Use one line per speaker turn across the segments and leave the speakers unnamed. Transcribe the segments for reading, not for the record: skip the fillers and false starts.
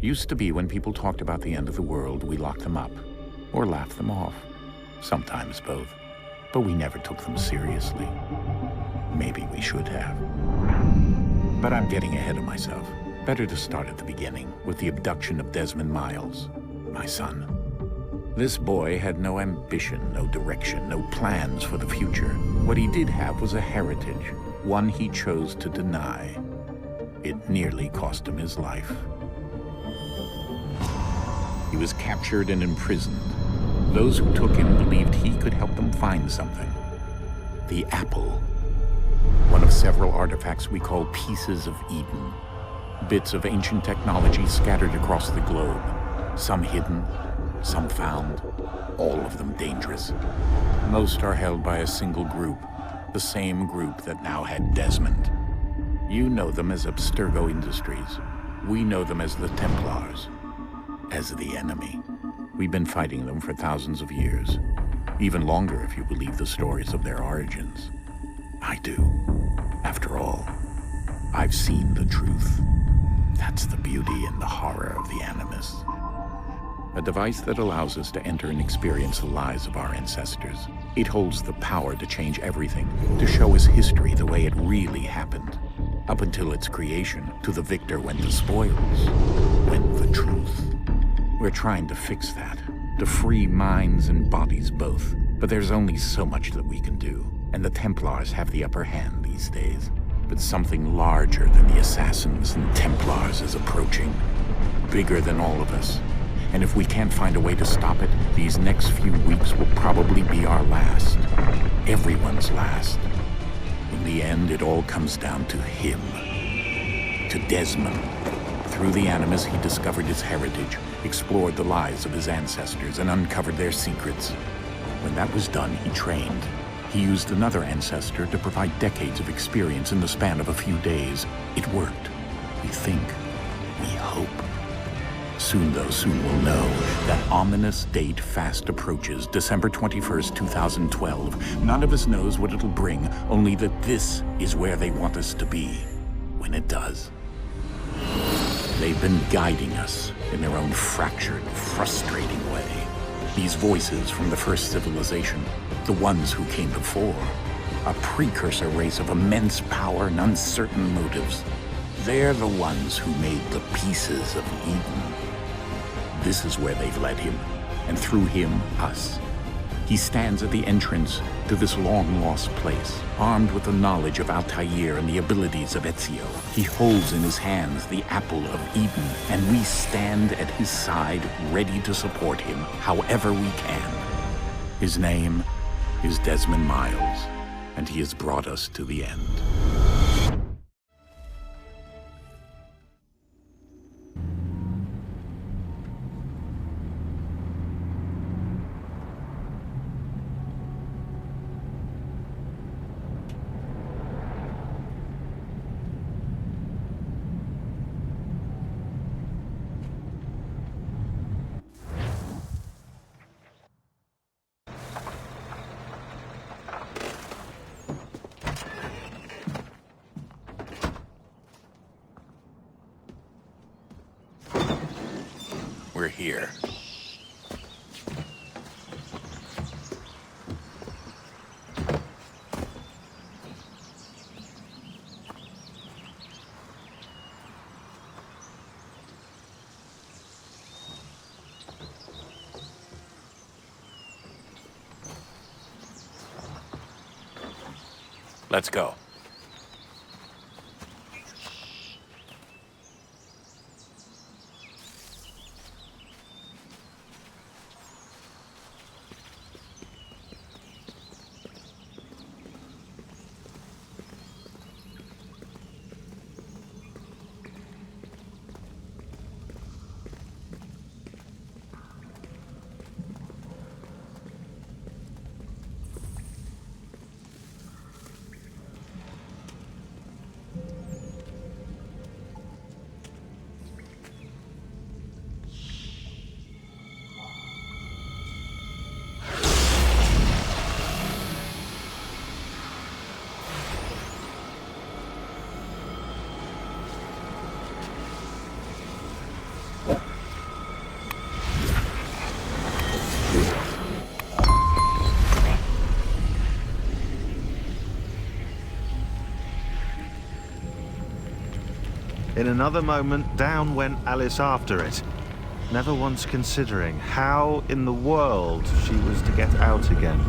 Used to be when people talked about the end of the world, we locked them up, or laughed them off. Sometimes both. But we never took them seriously. Maybe we should have. But I'm getting ahead of myself. Better to start at the beginning, with the abduction of Desmond Miles, my son. This boy had no ambition, no direction, no plans for the future. What he did have was a heritage, one he chose to deny. It nearly cost him his life. He was captured and imprisoned. Those who took him believed he could help them find something. The apple. One of several artifacts we call pieces of Eden. Bits of ancient technology scattered across the globe. Some hidden, some found, all of them dangerous. Most are held by a single group, the same group that now had Desmond. You know them as Abstergo Industries. We know them as the Templars, as the enemy. We've been fighting them for thousands of years, even longer if you believe the stories of their origins. I do. After all, I've seen the truth. That's the beauty and the horror of the Animus. A device that allows us to enter and experience the lives of our ancestors. It holds the power to change everything, to show us history the way it really happened. Up until its creation, to the victor went the spoils, went the truth. We're trying to fix that, to free minds and bodies both. But there's only so much that we can do, and the Templars have the upper hand these days. But something larger than the Assassins and Templars is approaching, bigger than all of us. And if we can't find a way to stop it, these next few weeks will probably be our last. Everyone's last. In the end, it all comes down to him. To Desmond. Through the Animus, he discovered his heritage, explored the lives of his ancestors, and uncovered their secrets. When that was done, he trained. He used another ancestor to provide decades of experience in the span of a few days. It worked. We think. We hope. Soon, though, soon we'll know. That ominous date fast approaches, December 21st, 2012. None of us knows what it'll bring, only that this is where they want us to be, when it does. They've been guiding us in their own fractured, frustrating way. These voices from the first civilization, the ones who came before, a precursor race of immense power and uncertain motives. They're the ones who made the pieces of Eden. This is where they've led him, and through him, us. He stands at the entrance to this long-lost place, armed with the knowledge of Altair and the abilities of Ezio. He holds in his hands the apple of Eden, and we stand at his side, ready to support him however we can. His name is Desmond Miles, and he has brought us to the end. We're here. Let's go.
In another moment, down went Alice after it, never once considering how in the world she was to get out again.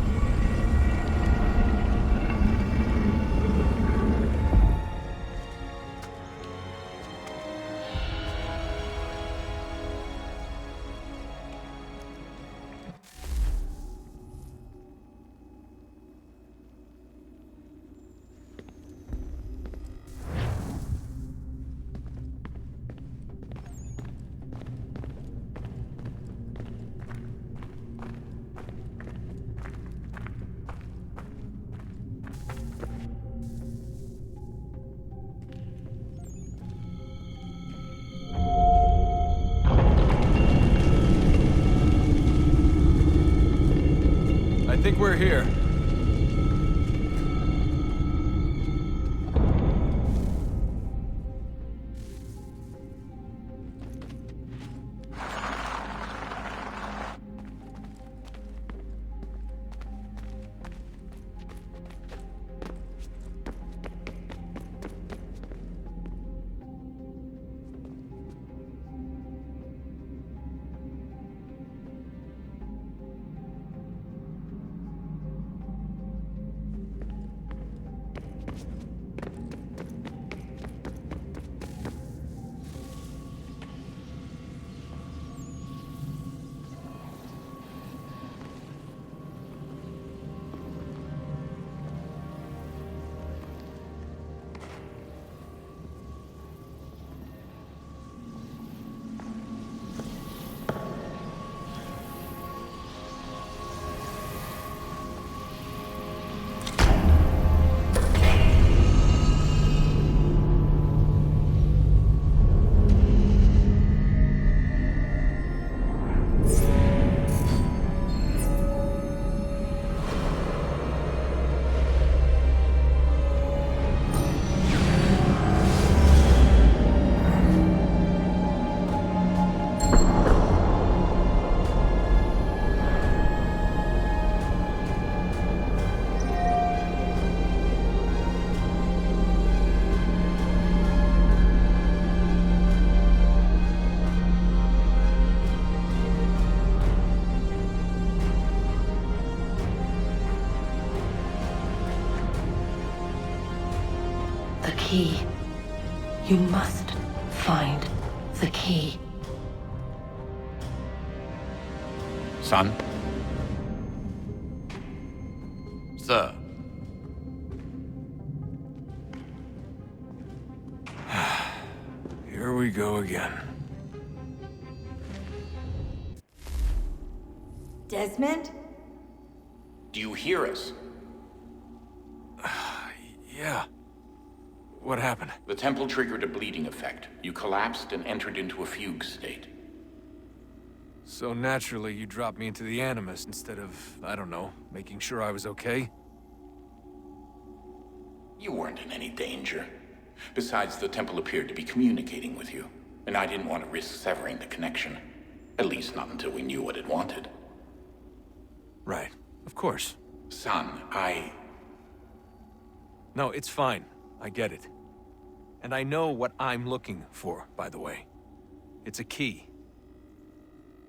I think we're here.
The key. You must find the key.
Son?
Sir.
Here we go again.
Desmond?
Do you hear us?
Yeah. What happened?
The temple triggered a bleeding effect. You collapsed and entered into a fugue state.
So naturally, you dropped me into the Animus instead of, I don't know, making sure I was okay?
You weren't in any danger. Besides, the temple appeared to be communicating with you, and I didn't want to risk severing the connection. At least not until we knew what it wanted.
Right. Of course.
Son,
No, it's fine. I get it. And I know what I'm looking for, by the way. It's a key.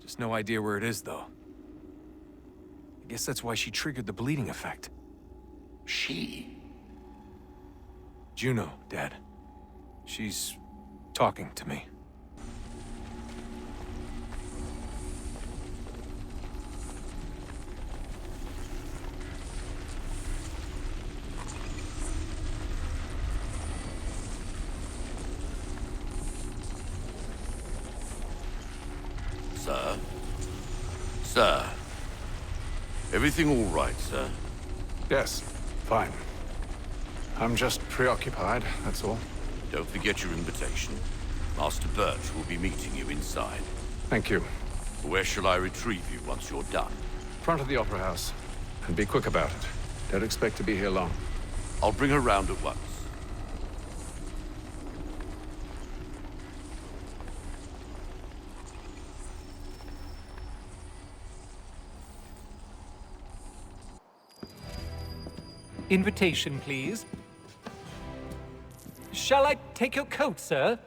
Just no idea where it is, though. I guess that's why she triggered the bleeding effect.
She?
Juno, Dad. She's talking to me.
Sir? Sir? Everything all right, sir?
Yes, fine. I'm just preoccupied, that's all.
Don't forget your invitation. Master Birch will be meeting you inside.
Thank you.
Where shall I retrieve you once you're done?
Front of the Opera House. And be quick about it. Don't expect to be here long.
I'll bring her round at once.
Invitation, please. Shall I take your coat, sir?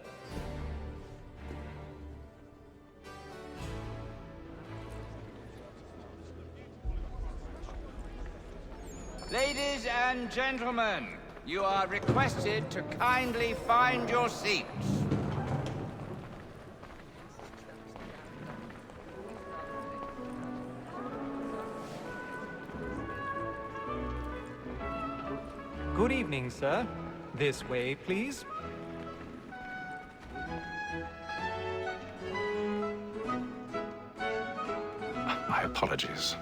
Ladies and gentlemen, you are requested to kindly find your seats.
Good evening, sir. This way, please.
My apologies.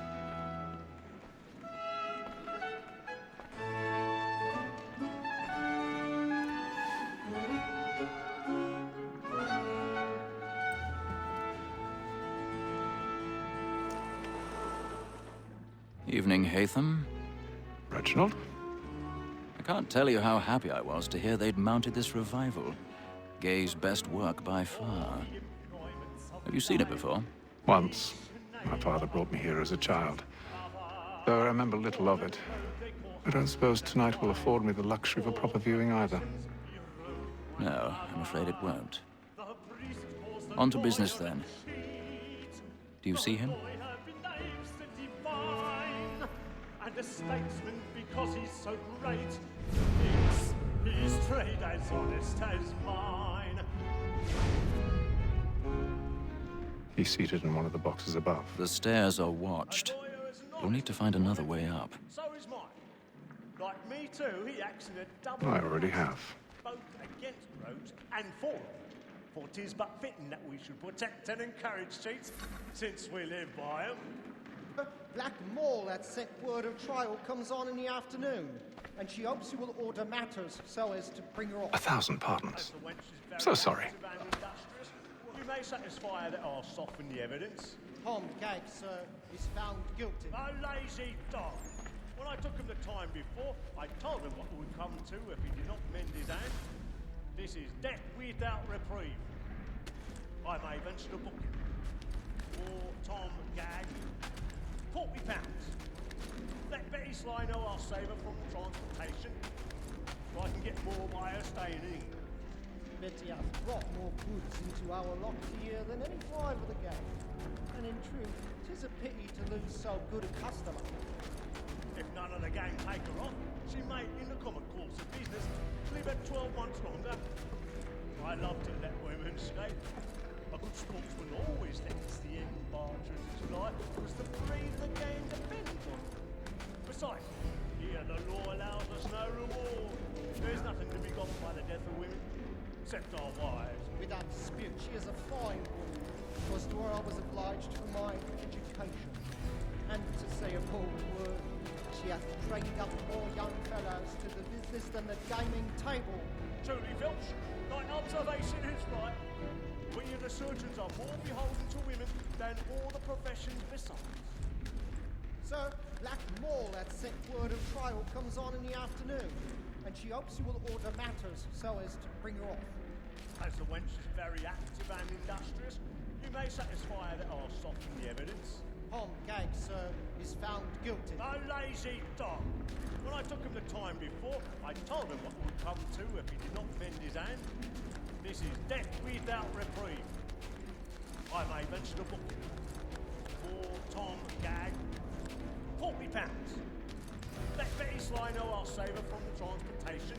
Evening, Hatham.
Reginald?
I can't tell you how happy I was to hear they'd mounted this revival. Gay's best work by far. Have you seen it before?
Once. My father brought me here as a child. Though I remember little of it. I don't suppose tonight will afford me the luxury of a proper viewing either.
No, I'm afraid it won't. On to business then. Do you see him?
And a statesman because he's so great. His trade as honest as mine.
He's seated in one of the boxes above.
The stairs are watched. You'll need to find another way up.
So is mine. Like me too, he acts in a double.
I already have.
Both against rogues and for them. For 'tis but fitting that we should protect and encourage cheats, since we live by 'em.
Black Mall, that set word of trial, comes on in the afternoon, and she hopes you will order matters so as to bring her off.
1,000 pardons. So sorry.
You may satisfy that I'll soften the evidence.
Tom Gag, sir, is found guilty.
A lazy dog. When I took him the time before, I told him what would come to if he did not mend his hand. This is death without reprieve. I may venture to book him. For Tom Gag, £40. Let Betty Sly know I'll save her from transportation, so I can get more by her staying in.
Betty hath brought more goods into our locked here than any drive of the game. And in truth, 'tis a pity to lose so good a customer.
If none of the gang take her off, she may, in the common course of business, live at 12 months longer. I love to let women skate. A good sportsman always lets the embark his life, because the breed of the game depends on it. Besides, here the law allows us no reward. There's nothing to be got by the death of women, except our wives.
Without dispute, she is a fine woman. 'Twas to her I was obliged for my education. And to say a bold word, she hath trained up more young fellows to the business than the gaming table.
Truly, Filch, thy observation is right. We of the surgeons are more beholden to women than all the professions besides.
Sir, Black Mall, that set word of trial, comes on in the afternoon, and she hopes you will order matters so as to bring her off.
As the wench is very active and industrious, you may satisfy that I'll soften the evidence.
Tom Gag, sir, is found guilty.
A lazy dog. When I took him the time before, I told him what would come to if he did not mend his hand. This is death without reprieve. I may venture to book him. For Tom Gag, £40. Let Betty Sly know I'll save her from the transportation,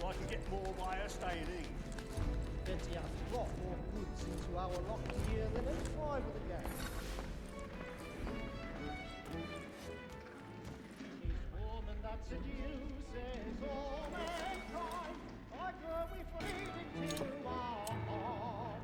so I can get more by her staying in.
Betty hath brought more goods into our locked here than any drive of the game. She's woman that seduces all mankind, like her we feed into our heart.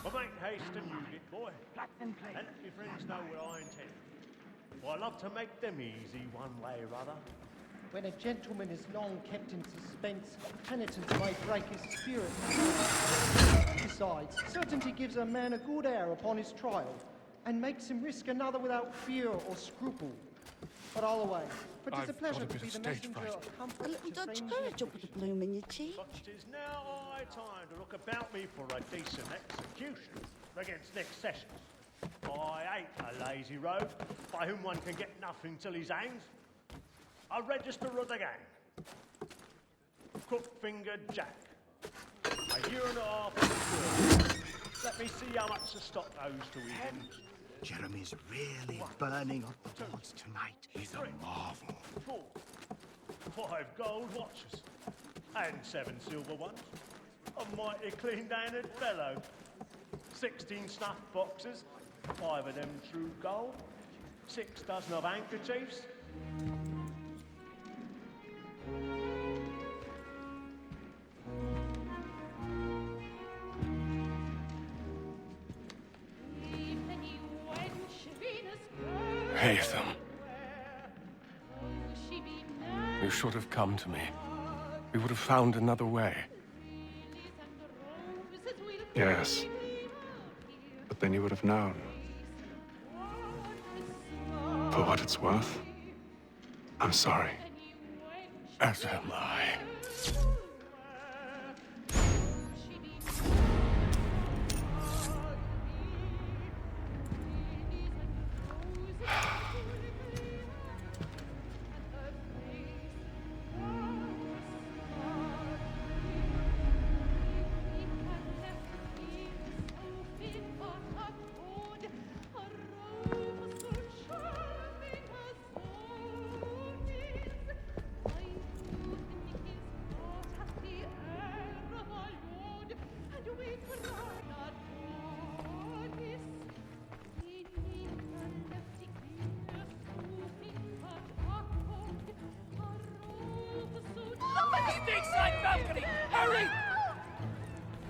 But make haste and use it, boy. And let your friends know what I intend. For I love to make them easy one way or other.
When a gentleman is long kept in suspense, penitence may break his spirit. Besides, certainty gives a man a good air upon his trial, and makes him risk another without fear or scruple. But all away. But it's a
I've
pleasure
got a
to
bit
be
of
the
stage
messenger
fright.
of comfort
A little
to
Dutch
friends
courage
yet
up with a bloom in your cheek.
But 'tis now high time to look about me for a decent execution against next sessions. I hate a lazy rogue by whom one can get nothing till he's hanged. A register of the gang. Crook-fingered Jack. A year and a half of service. Let me see how much the stock owes to him.
Jeremy's really burning up the boards tonight. He's a marvel.
4, 5 gold watches, and 7 silver ones. A mighty clean-handed fellow. 16 snuff boxes, 5 of them true gold, 6 dozen of handkerchiefs.
Haytham. You should have come to me. We would have found another way. Yes. But then you would have known. For what it's worth, I'm sorry. As am I.
Hurry!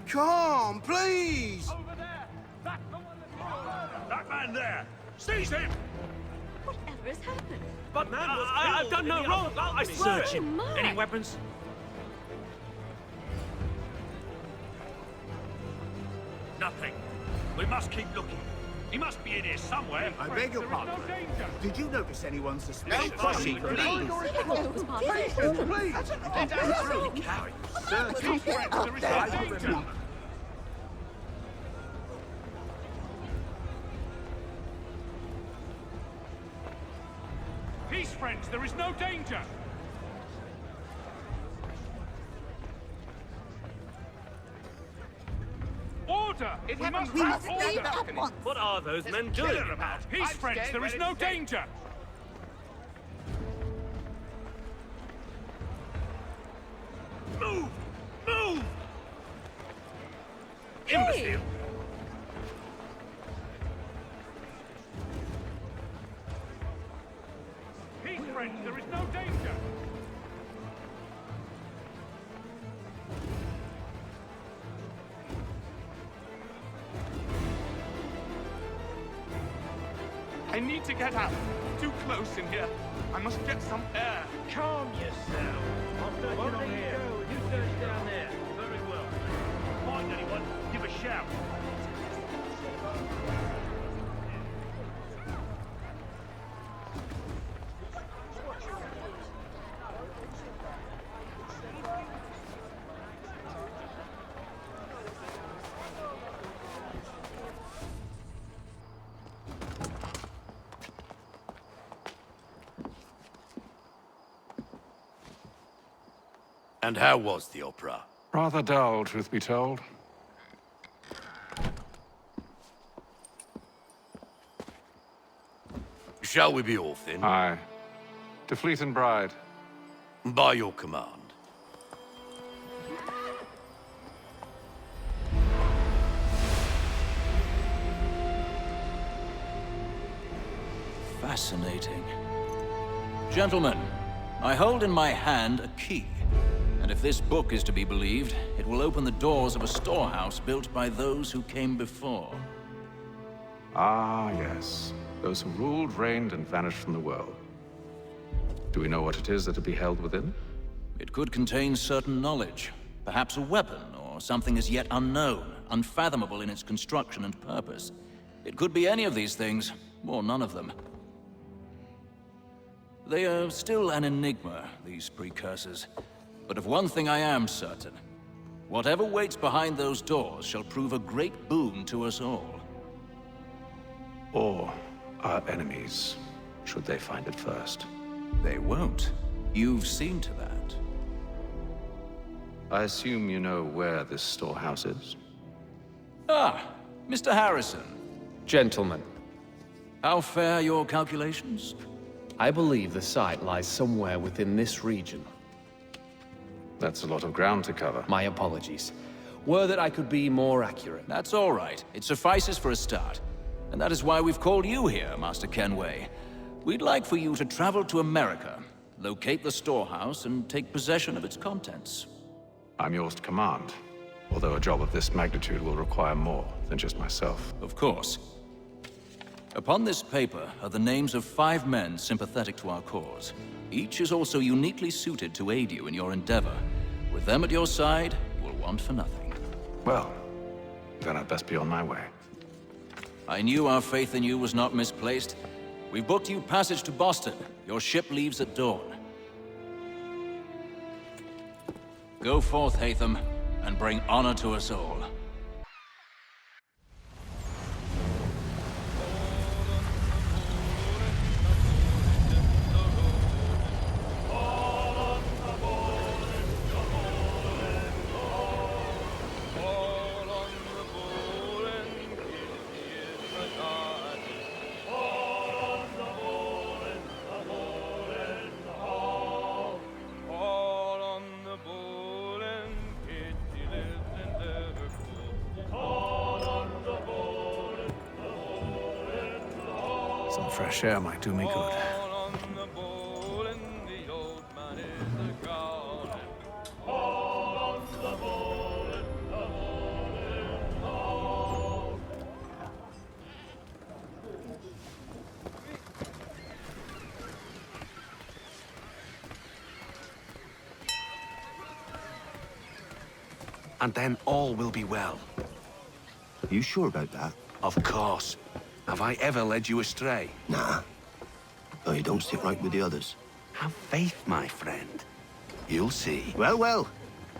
Come, please!
Over there! That's the one that's...
That man there! Seize him!
Whatever has happened?
But man I've done no wrong! I swear it!
My.
Any weapons?
Nothing. We must keep looking. He must be in here somewhere.
I beg your pardon. Did you notice anyone suspicious?
No fussing, please.
Please! Get down through! Sir,
Keep friends, there is no danger. Peace, friends, there is no danger. Order! We must
We
have
must leave
order!
at once.
What are those men doing about?
Peace, friends, there is no danger. Move! Move! Imbecile! Peace, friends, there is no danger.
I need to get out. Too close in here. I must get some air.
Calm yourself. I'll search in here. You search down there. Very well. Find anyone, give a shout.
And how was the opera?
Rather dull, truth be told.
Shall we be off then?
Aye. To Fleet and Bride.
By your command.
Fascinating. Gentlemen, I hold in my hand a key. And if this book is to be believed, it will open the doors of a storehouse built by those who came before.
Ah, yes. Those who ruled, reigned, and vanished from the world. Do we know what it is that to be held within?
It could contain certain knowledge, perhaps a weapon, or something as yet unknown, unfathomable in its construction and purpose. It could be any of these things, or none of them. They are still an enigma, these precursors. But of one thing I am certain. Whatever waits behind those doors shall prove a great boon to us all.
Or our enemies, should they find it first.
They won't. You've seen to that.
I assume you know where this storehouse is?
Ah, Mr. Harrison.
Gentlemen,
How fare your calculations?
I believe the site lies somewhere within this region.
That's a lot of ground to cover.
My apologies. Were that I could be more accurate.
That's all right. It suffices for a start. And that is why we've called you here, Master Kenway. We'd like for you to travel to America, locate the storehouse, and take possession of its contents.
I'm yours to command, although a job of this magnitude will require more than just myself.
Of course. Upon this paper are the names of 5 men sympathetic to our cause. Each is also uniquely suited to aid you in your endeavor. With them at your side, you will want for nothing.
Well, then I'd best be on my way.
I knew our faith in you was not misplaced. We've booked you passage to Boston. Your ship leaves at dawn. Go forth, Hatham, and bring honor to us all.
Some fresh air might do me good.
And then all will be well.
Are you sure about that?
Of course. Have I ever led you astray?
Nah. No, you don't sit right with the others.
Have faith, my friend. You'll see.
Well, well.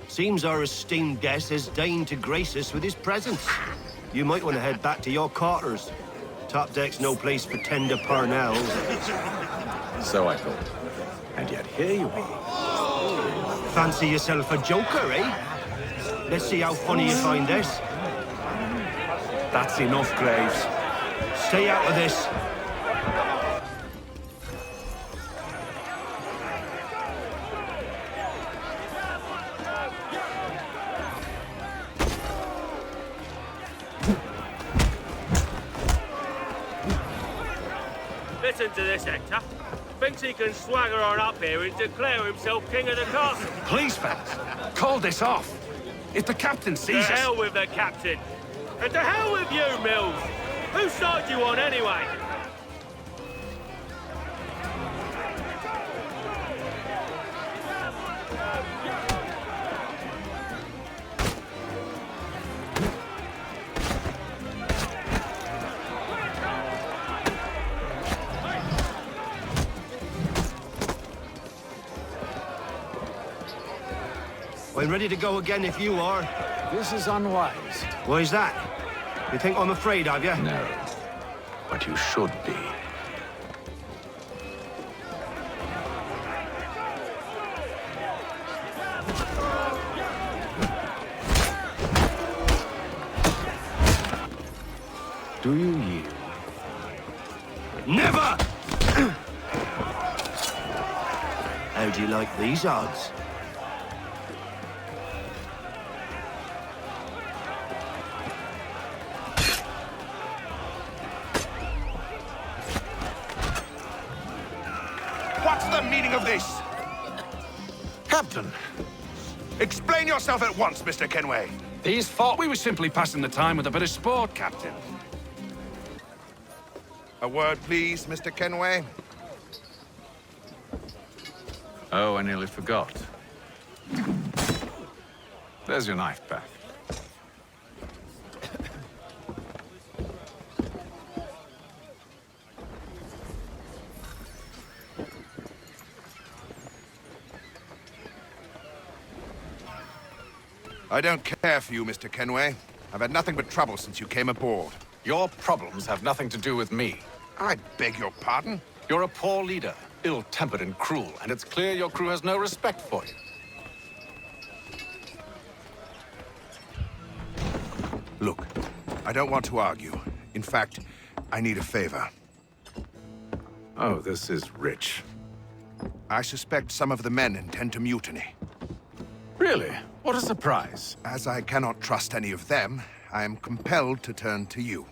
Seems our esteemed guest has deigned to grace us with his presence. You might want to head back to your quarters. Top deck's no place for tender parnells.
So I thought. And yet here you are.
Fancy yourself a joker, eh? Let's see how funny you find this.
That's enough, Graves.
Stay out of this.
Listen to this, Hector. Thinks he can swagger on up here and declare himself king of the castle.
Please, fellas, call this off. If the captain sees us...
To hell with the captain. And to hell with you, Mills. Whose side you on, anyway?
I'm ready to go again if you are.
This is unwise.
Why's that? You think I'm afraid of you?
No. But you should be. Do you yield?
Never! How do you like these odds?
What's the meaning of this? Captain, explain yourself at once, Mr. Kenway.
These thought we were simply passing the time with a bit of sport, Captain.
A word, please, Mr. Kenway.
Oh, I nearly forgot. There's your knife back.
I don't care for you, Mr. Kenway. I've had nothing but trouble since you came aboard.
Your problems have nothing to do with me.
I beg your pardon?
You're a poor leader, ill-tempered and cruel, and it's clear your crew has no respect for you.
Look, I don't want to argue. In fact, I need a favor.
Oh, this is rich.
I suspect some of the men intend to mutiny.
Really? What a surprise.
As I cannot trust any of them, I am compelled to turn to you.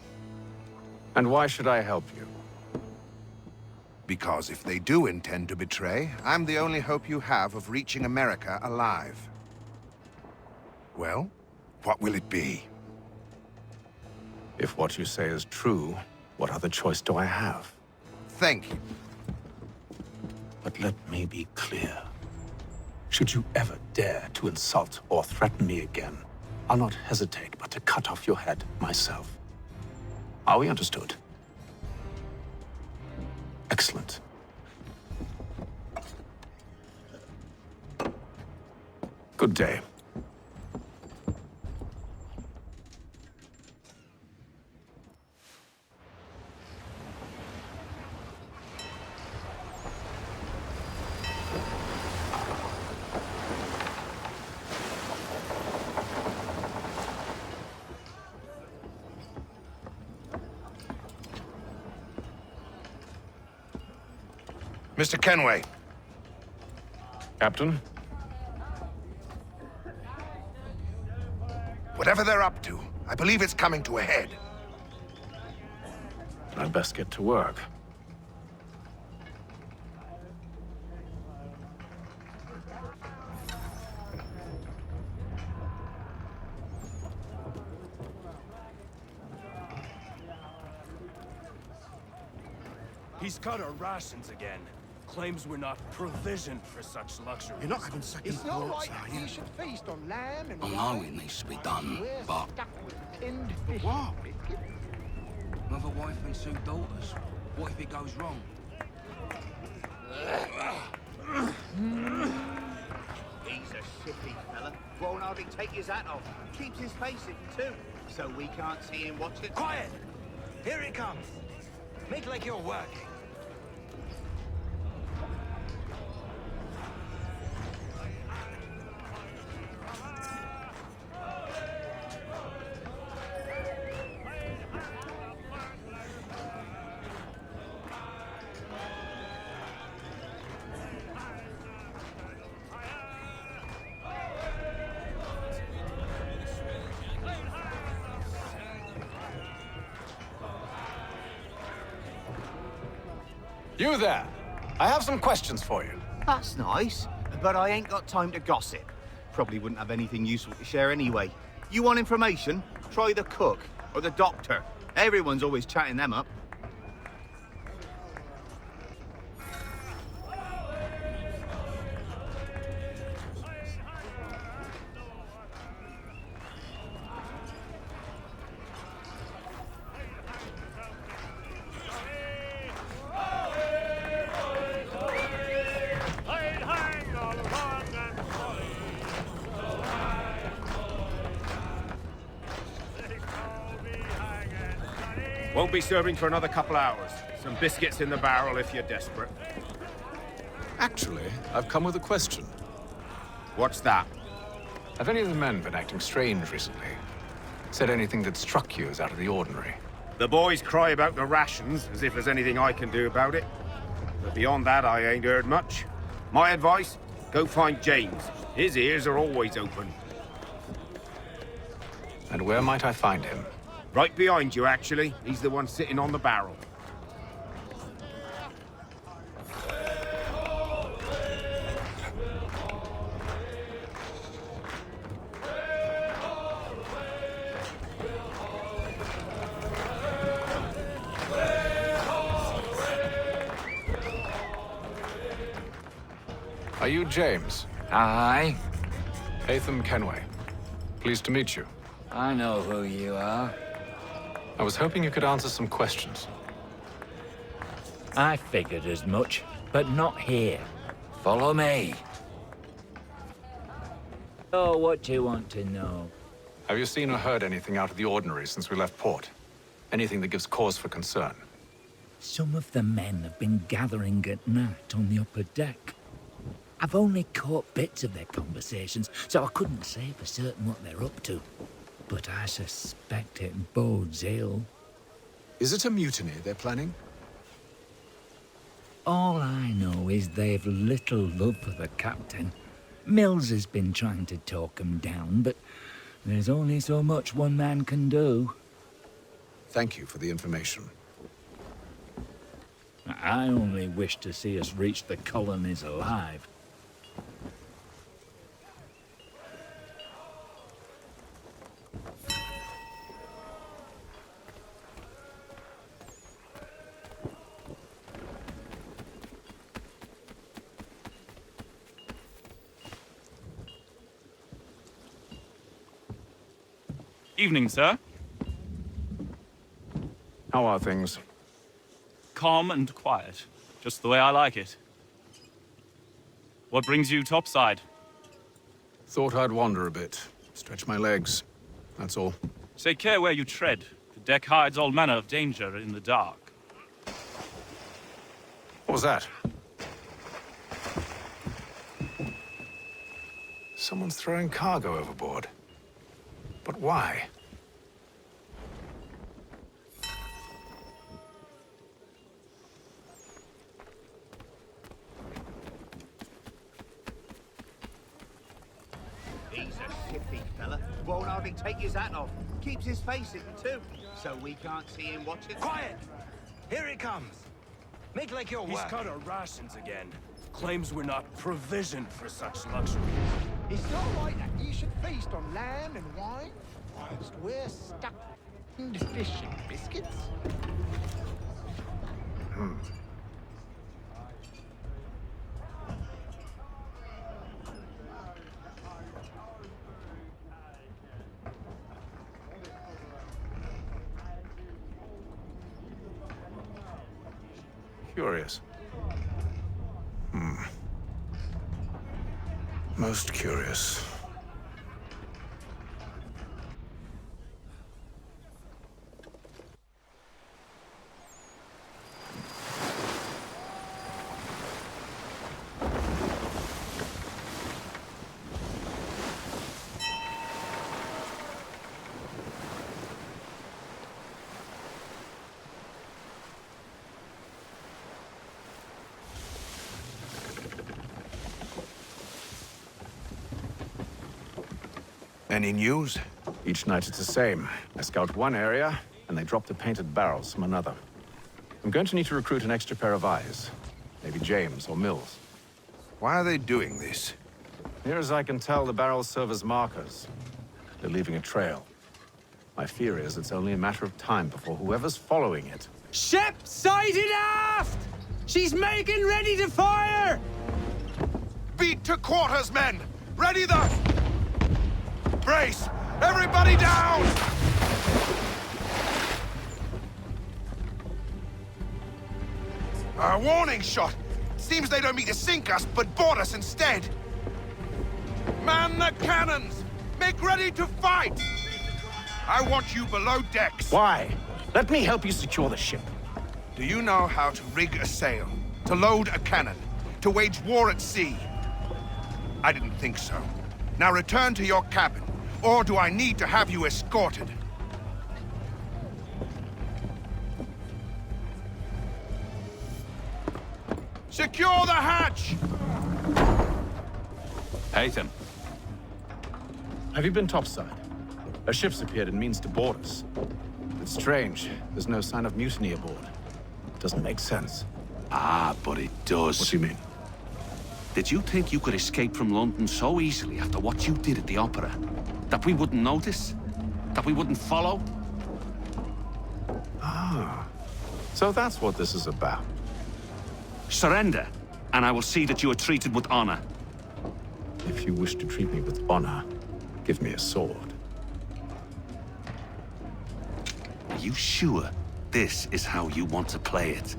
And why should I help you?
Because if they do intend to betray, I'm the only hope you have of reaching America alive. Well, what will it be?
If what you say is true, what other choice do I have?
Thank you.
But let me be clear. Should you ever dare to insult or threaten me again, I'll not hesitate but to cut off your head myself. Are we understood? Excellent. Good day.
Mr. Kenway.
Captain?
Whatever they're up to, I believe it's coming to a head.
I'd best get to work.
He's cut our rations again. Claims we're not provisioned for such luxury.
You're not having second
It's not
thoughts,
like
are you?
you should feast on lamb and
I know it needs to be done, but
tinned fish.
What?
with a wife and 2 daughters, what if it goes wrong?
He's a shifty fella. Won't hardly take his hat off. Keeps his face in too, so we can't see him watch it.
Quiet! Here he comes. Make like you're working.
You there! I have some questions for you.
That's nice, but I ain't got time to gossip. Probably wouldn't have anything useful to share anyway. You want information? Try the cook or the doctor. Everyone's always chatting them up.
Won't be serving for another couple hours. Some biscuits in the barrel if you're desperate.
Actually, I've come with a question.
What's that?
Have any of the men been acting strange recently? Said anything that struck you as out of the ordinary?
The boys cry about the rations, as if there's anything I can do about it. But beyond that, I ain't heard much. My advice, go find James. His ears are always open.
And where might I find him?
Right behind you, actually. He's the one sitting on the barrel.
Are you James?
Aye.
Hatham Kenway. Pleased to meet you.
I know who you are.
I was hoping you could answer some questions.
I figured as much, but not here. Follow me. Oh, what do you want to know?
Have you seen or heard anything out of the ordinary since we left port? Anything that gives cause for concern?
Some of the men have been gathering at night on the upper deck. I've only caught bits of their conversations, so I couldn't say for certain what they're up to. But I suspect it bodes ill.
Is it a mutiny they're planning?
All I know is they've little love for the captain. Mills has been trying to talk him down, but there's only so much one man can do.
Thank you for the information.
I only wish to see us reach the colonies alive.
Evening, sir.
How are things?
Calm and quiet. Just the way I like it. What brings you topside?
Thought I'd wander a bit. Stretch my legs. That's all.
Take care where you tread. The deck hides all manner of danger in the dark.
What was that? Someone's throwing cargo overboard. But why?
He's a shifty fella. Won't hardly take his hat off. Keeps his face hidden too, so we can't see him watching.
Quiet! Here he comes. Make like you're
He's
working.
cut our rations again. Claims we're not provisioned for such luxury.
Is it all right that you should feast on lamb and wine, whilst we're stuck in fish and biscuits?
Curious. Most curious.
Any news?
Each night it's the same. I scout one area, and they drop the painted barrels from another. I'm going to need to recruit an extra pair of eyes. Maybe James or Mills.
Why are they doing this?
Near as I can tell, the barrels serve as markers. They're leaving a trail. My fear is it's only a matter of time before whoever's following it...
Ship sighted aft! She's making ready to fire!
Beat to quarters, men! Ready the... Brace! Everybody down! A warning shot! Seems they don't mean to sink us, but board us instead. Man the cannons! Make ready to fight! I want you below decks.
Why? Let me help you secure the ship.
Do you know how to rig a sail? To load a cannon? To wage war at sea? I didn't think so. Now return to your cabin. Or do I need to have you escorted? Secure the hatch!
Haytham.
Have you been topside? A ship's appeared and means to board us. It's strange. There's no sign of mutiny aboard. Doesn't make sense.
Ah, but it does.
What do you mean?
Did you think you could escape from London so easily after what you did at the opera? That we wouldn't notice? That we wouldn't follow?
Ah. So that's what this is about.
Surrender, and I will see that you are treated with honor.
If you wish to treat me with honor, give me a sword.
Are you sure this is how you want to play it?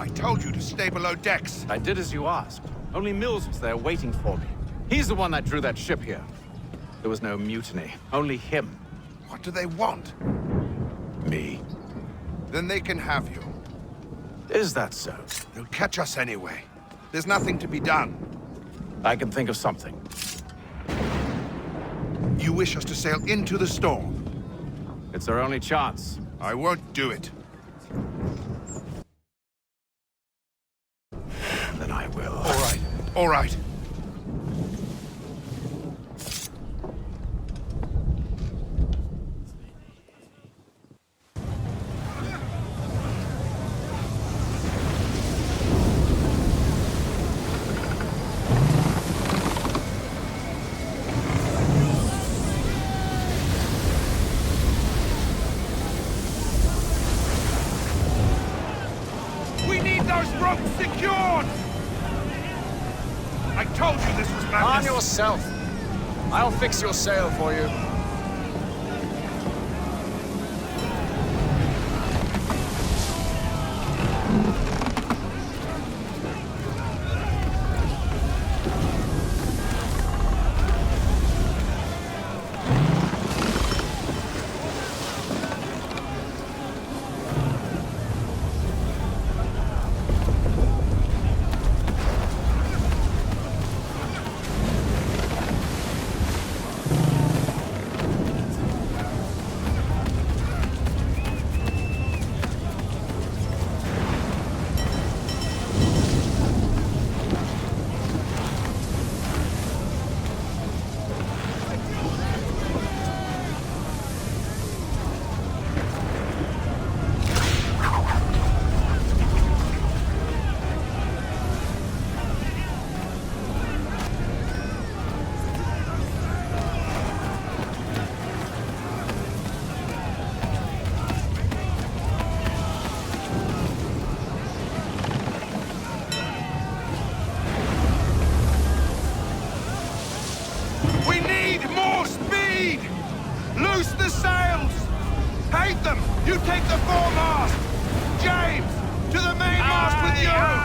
I told you to stay below decks.
I did as you asked. Only Mills was there waiting for me. He's the one that drew that ship here. There was no mutiny, only him.
What do they want?
Me.
Then they can have you.
Is that so?
They'll catch us anyway. There's nothing to be done.
I can think of something.
You wish us to sail into the storm?
It's our only chance.
I won't do it.
Then I will.
All right. All right. We need those ropes secured! I told you this was madness.
On yourself. I'll fix your sail for you.
We need more speed! Loose the sails! Hate them! You take the foremast! James! To the mainmast with you!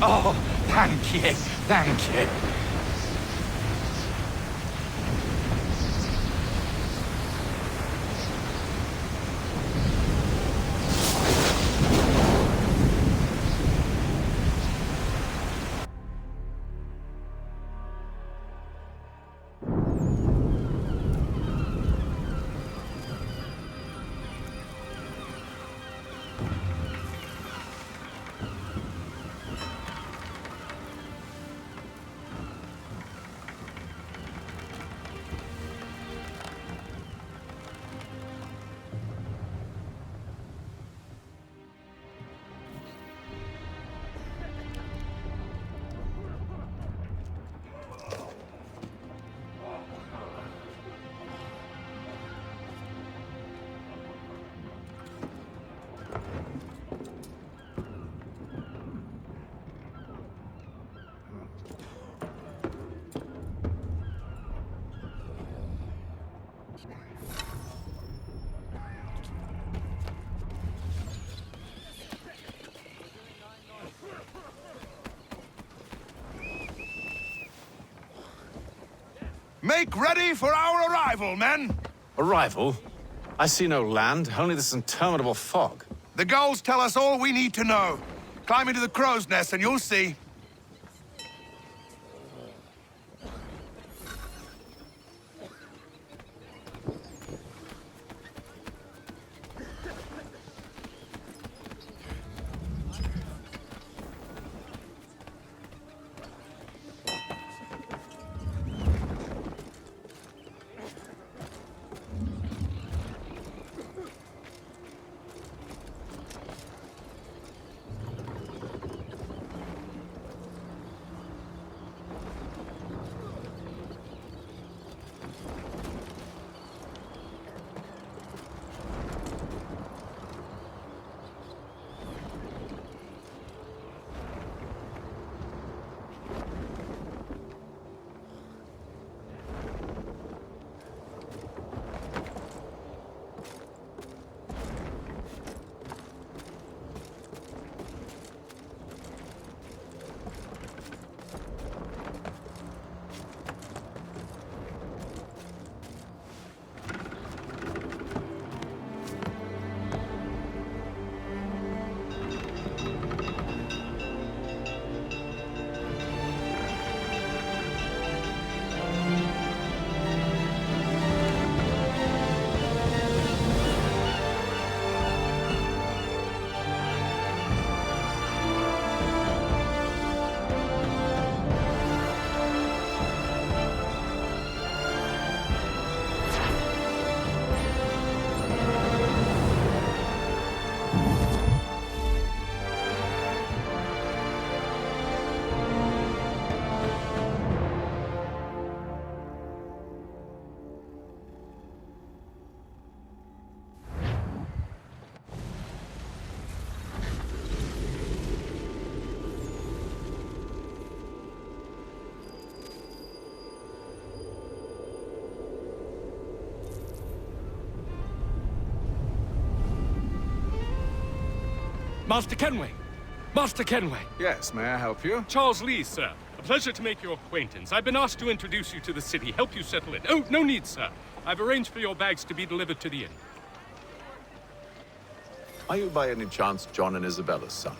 Oh, thank you, thank you.
Make ready for our arrival, men!
Arrival? I see no land, only this interminable fog.
The gulls tell us all we need to know. Climb into the crow's nest and you'll see.
Master Kenway! Master Kenway!
Yes, may I help you?
Charles Lee, sir. A pleasure to make your acquaintance. I've been asked to introduce you to the city, help you settle in. Oh, no need, sir. I've arranged for your bags to be delivered to the inn.
Are you by any chance John and Isabella's son?